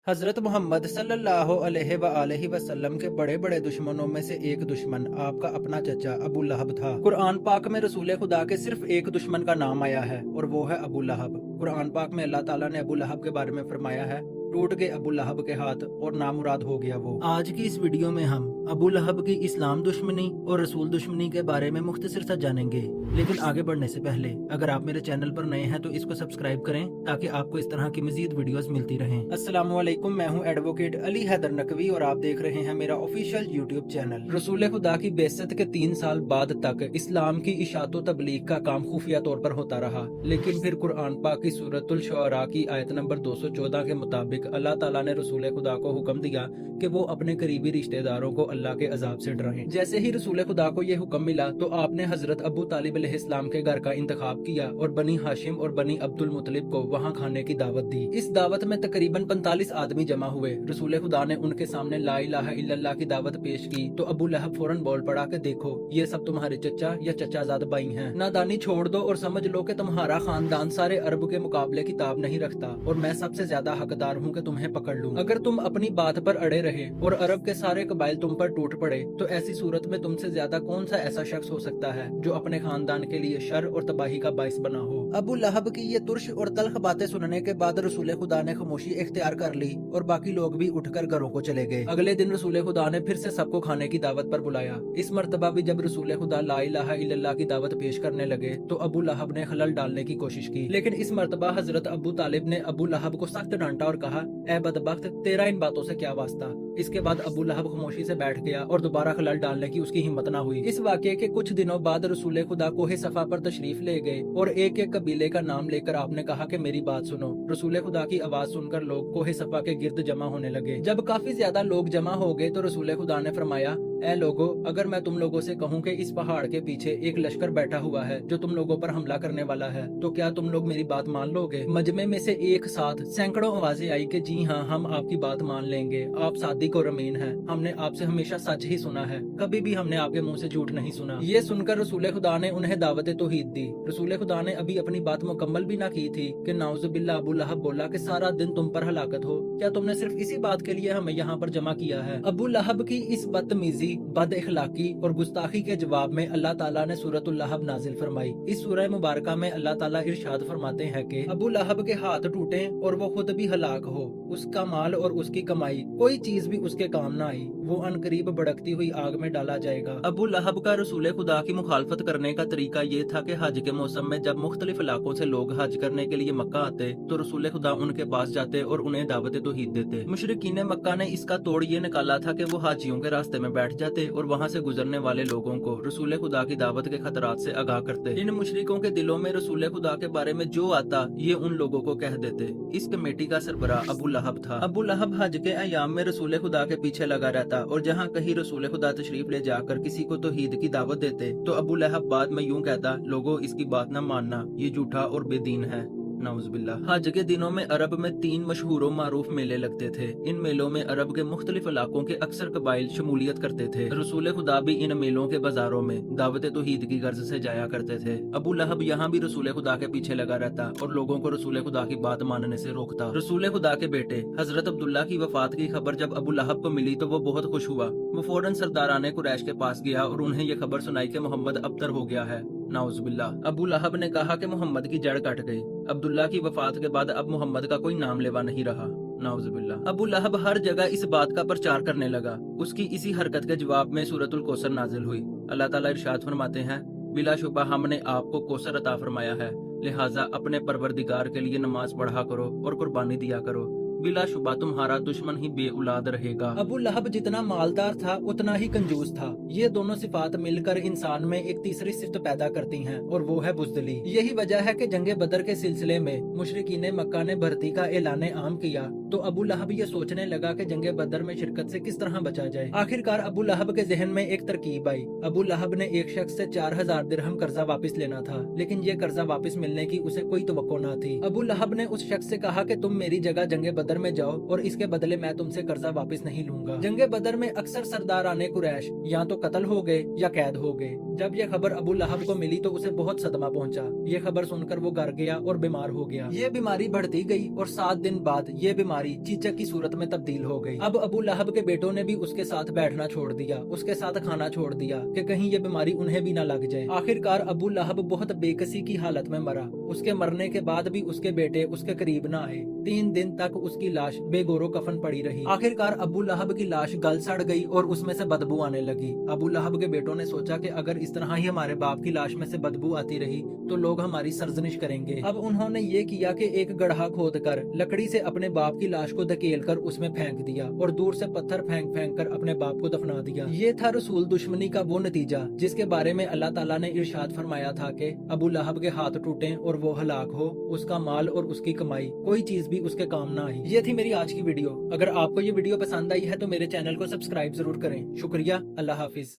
हजरत मोहम्मद सल्लल्लाहु अलैहि वसल्लम के बड़े बड़े दुश्मनों में से एक दुश्मन आपका अपना चचा अबू लहब था। कुरान पाक में रसूल खुदा के सिर्फ एक दुश्मन का नाम आया है और वो है अबू लहब। कुरान पाक में अल्लाह ताला ने अबू लहब के बारे में फरमाया है, टूट गए अबू लहब के हाथ और नामुराद हो गया वो। आज की इस वीडियो में हम अबू लहब की इस्लाम दुश्मनी और रसूल दुश्मनी के बारे में मुख्तसर सा जानेंगे। लेकिन आगे बढ़ने से पहले अगर आप मेरे चैनल पर नए हैं तो इसको सब्सक्राइब करें ताकि आपको इस तरह की मजीद वीडियोस मिलती रहें। अस्सलाम वालेकुम, मैं हूं एडवोकेट अली हैदर नकवी और आप देख रहे हैं मेरा ऑफिशियल यूट्यूब चैनल। रसूल खुदा की बेइज्जत के 3 साल बाद तक इस्लाम की इशाअत व तबलीग का काम खुफिया तौर पर होता रहा, लेकिन फिर कुरान पाक की सूरतुल शुअरा की आयत नंबर 214 के मुताबिक अल्लाह ताला ने रसूल खुदा को हुक्म दिया कि वो अपने करीबी रिश्तेदारों को अल्लाह के अजाब से डराएं। जैसे ही रसूल खुदा को ये हुक्म मिला तो आपने हजरत अबू तालिब अलैहिस्सलाम के घर का इंतखाब किया और बनी हाशिम और बनी अब्दुल मुतलिब को वहाँ खाने की दावत दी। इस दावत में तकरीबन 45 आदमी जमा हुए। रसूल खुदा ने उनके सामने ला इलाहा इल्लल्लाह की दावत पेश की तो अबू लहब फौरन बोल पड़ा कि देखो, ये सब तुम्हारे चचा या चचाजाद भाई हैं। नादानी छोड़ दो और समझ लो कि तुम्हारा खानदान सारे अरब के मुकाबले किताब नहीं रखता और मैं सबसे ज्यादा हकदार हूँ कि तुम्हें पकड़ लूं। अगर तुम अपनी बात पर अड़े रहे और अरब के सारे कबाइल तुम पर टूट पड़े तो ऐसी सूरत में तुमसे ज्यादा कौन सा ऐसा शख्स हो सकता है जो अपने खानदान के लिए शर और तबाही का बाइस बना हो। अबू लहब की ये तुर्श और तल्ख बातें सुनने के बाद रसूल खुदा ने खामोशी इख्तियार कर ली और बाकी लोग भी उठकर घरों को चले गए। अगले दिन रसूल खुदा ने फिर से सबको खाने की दावत पर बुलाया। इस मर्तबा भी जब रसूल खुदा ला इलाहा इल्लल्लाह की दावत पेश करने लगे तो अबू लहब ने खलल डालने की कोशिश की, लेकिन इस मर्तबा हजरत अबू तालिब ने अबू लहब को सख्त डांटा और कहा, ए बदबख्त, तेरा इन बातों से क्या वास्ता। इसके बाद अबू लहब खामोशी से बैठ गया और दोबारा खलल डालने की उसकी हिम्मत न हुई। इस वाक़ये के कुछ दिनों बाद रसूल खुदा कोहे सफा पर तशरीफ ले गए और एक एक कबीले का नाम लेकर आपने कहा कि मेरी बात सुनो। रसूल खुदा की आवाज सुनकर लोग कोहे सफा के गिर्द जमा होने लगे। जब काफी ज्यादा लोग जमा हो गए तो रसूल खुदा ने फरमाया, ए लोगो, अगर मैं तुम लोगों से कहूँ कि इस पहाड़ के पीछे एक लश्कर बैठा हुआ है जो तुम लोगों पर हमला करने वाला है तो क्या तुम लोग मेरी बात मान लोगे? मजमे में से एक साथ सैकड़ों आवाजें आई कि जी हाँ, हम आपकी बात मान लेंगे, आप सादिक और अमीन हैं, हमने आपसे हमेशा सच ही सुना है, कभी भी हमने आपके मुंह से झूठ नहीं सुना। ये सुनकर रसूल खुदा ने उन्हें दावत तौहीद दी। रसूल खुदा ने अभी अपनी बात मुकम्मल भी ना की थी कि नाउजुबिल्लाह अबू लहब बोला कि सारा दिन तुम पर हलाकत हो, क्या तुमने सिर्फ इसी बात के लिए हमें यहाँ पर जमा किया है? अबू लहब की इस बदतमीजी, बद इखलाकी और गुस्ताखी के जवाब में अल्लाह ताला ने सूरतुल लहब नाजिल फरमाई। इस सूरह मुबारका में अल्लाह ताला इरशाद फरमाते हैं कि अबू लहब के हाथ टूटे और वो खुद भी हलाक हो, उसका माल और उसकी कमाई कोई चीज भी उसके काम न आई, वो अनकरीब भड़कती हुई आग में डाला जाएगा। अबू लहब का रसूल खुदा की मुखालफत करने का तरीका ये था कि हज के मौसम में जब मुख्तलिफ इलाकों से लोग हज करने के लिए मक्का आते तो रसूल खुदा उनके पास जाते और उन्हें दावत तौहीद देते। मुशरिकीन मक्का ने इसका तोड़ ये निकाला था कि वो हाजियों के रास्ते में बैठ जाते और वहाँ से गुजरने वाले लोगों को रसूल खुदा की दावत के खतरात से आगाह करते। इन मुशरिकों के दिलों में रसूल खुदा के बारे में जो आता ये उन लोगों को कह देते। इस कमेटी का सरबराह अबू लहब था। अबू लहब हज के अयाम में रसूल खुदा के पीछे लगा रहता और जहाँ कहीं रसूल खुदा तशरीफ ले जाकर किसी को तौहीद की दावत देते तो अबू लहब बाद में यूं कहता, लोगों इसकी बात न मानना, ये झूठा और बेदीन है। नाउजुबिल्लाह। हज के दिनों में अरब में 3 मशहूर और मारूफ मेले लगते थे। इन मेलों में अरब के मुख्तलिफ इलाकों के अक्सर कबाइल शमूलियत करते थे। रसूल खुदा भी इन मेलों के बाजारों में दावत तौहीद की गर्ज से जाया करते थे। अबू लहब यहाँ भी रसूल खुदा के पीछे लगा रहता और लोगों को रसूल खुदा की बात मानने से रोकता। रसूल खुदा के बेटे हजरत अब्दुल्ला की वफात की खबर जब अबू लहब को मिली तो वो बहुत खुश हुआ। वो फौरन सरदाराने कुरैश के पास गया और उन्हें ये खबर सुनाई कि मोहम्मद अबतर हो गया है। नाउजुबिल्लाह। अबू लहब ने कहा कि मोहम्मद की जड़ कट गई। अब्दुल्ला की वफात के बाद अब मोहम्मद का कोई नाम लेवा नहीं रहा। नाउजुबिल्लाह। अबू लहब हर जगह इस बात का प्रचार करने लगा। उसकी इसी हरकत के जवाब में सूरतुल कौसर नाजिल हुई। अल्लाह ताला इरशाद फरमाते हैं, बिलाशुबा हमने आपको कौसर अता फरमाया है, लिहाजा अपने परवरदिगार के लिए नमाज पढ़ा करो और कुर्बानी दिया करो, बिलाशुबा तुम्हारा दुश्मन ही बेऔलाद रहेगा। अबू लहब जितना मालदार था उतना ही कंजूस था। ये दोनों सिफात मिलकर इंसान में एक तीसरी सिफ्त पैदा करती हैं और वो है बुज़दिली। यही वजह है कि जंगे बदर के सिलसिले में मुशरिकीन मक्का ने भर्ती का ऐलान आम किया तो अबू लहब ये सोचने लगा कि जंगे बदर में शिरकत से किस तरह बचा जाए। आखिरकार अबू लहब के जहन में एक तरकीब आई। अबू लहब ने एक शख्स से 4000 दिरहम कर्जा वापस लेना था, लेकिन ये कर्जा वापस मिलने की उसे कोई तवक्को न थी। अबू लहब ने उस शख्स से कहा कि तुम मेरी जगह जंगे बदर में जाओ और इसके बदले मैं तुमसे कर्जा वापस नहीं लूंगा। जंगे बदर में अक्सर सरदाराने कुरैश या तो कत्ल हो गए या कैद हो गए। जब ये खबर अबू लहब को मिली तो उसे बहुत सदमा पहुंचा। ये खबर सुनकर वो डर गया और बीमार हो गया। ये बीमारी बढ़ती गई और 7 दिन बाद ये बीमारी चीचक की सूरत में तब्दील हो गई। अब अबू लहब के बेटों ने भी उसके साथ बैठना छोड़ दिया, उसके साथ खाना छोड़ दिया कि कहीं ये बीमारी उन्हें भी ना लग जाए। आखिरकार अबू लहब बहुत बेकसी की हालत में मरा। उसके मरने के बाद भी उसके बेटे उसके करीब न आए। 3 दिन तक उसकी लाश बेगोरो कफन पड़ी रही। आखिरकार अबू लहब की लाश गल सड़ गई और उसमें से बदबू आने लगी। अबू लहब के बेटों ने सोचा कि अगर इस तरह ही हमारे बाप की लाश में से बदबू आती रही तो लोग हमारी सरजनिश करेंगे। अब उन्होंने ये किया कि एक गड्ढा खोदकर लकड़ी से अपने बाप की लाश को धकेल कर उसमें फेंक दिया और दूर से पत्थर फेंक फेंक कर अपने बाप को दफना दिया। ये था रसूल दुश्मनी का वो नतीजा जिसके बारे में अल्लाह ताला ने इरशाद फरमाया था कि अबू लहब के हाथ टूटे और वो हलाक हो, उसका माल और उसकी कमाई कोई चीज भी उसके काम ना आई। ये थी मेरी आज की वीडियो। अगर आपको ये वीडियो पसंद आई है तो मेरे चैनल को सब्सक्राइब जरूर करें। शुक्रिया। अल्लाह हाफिज।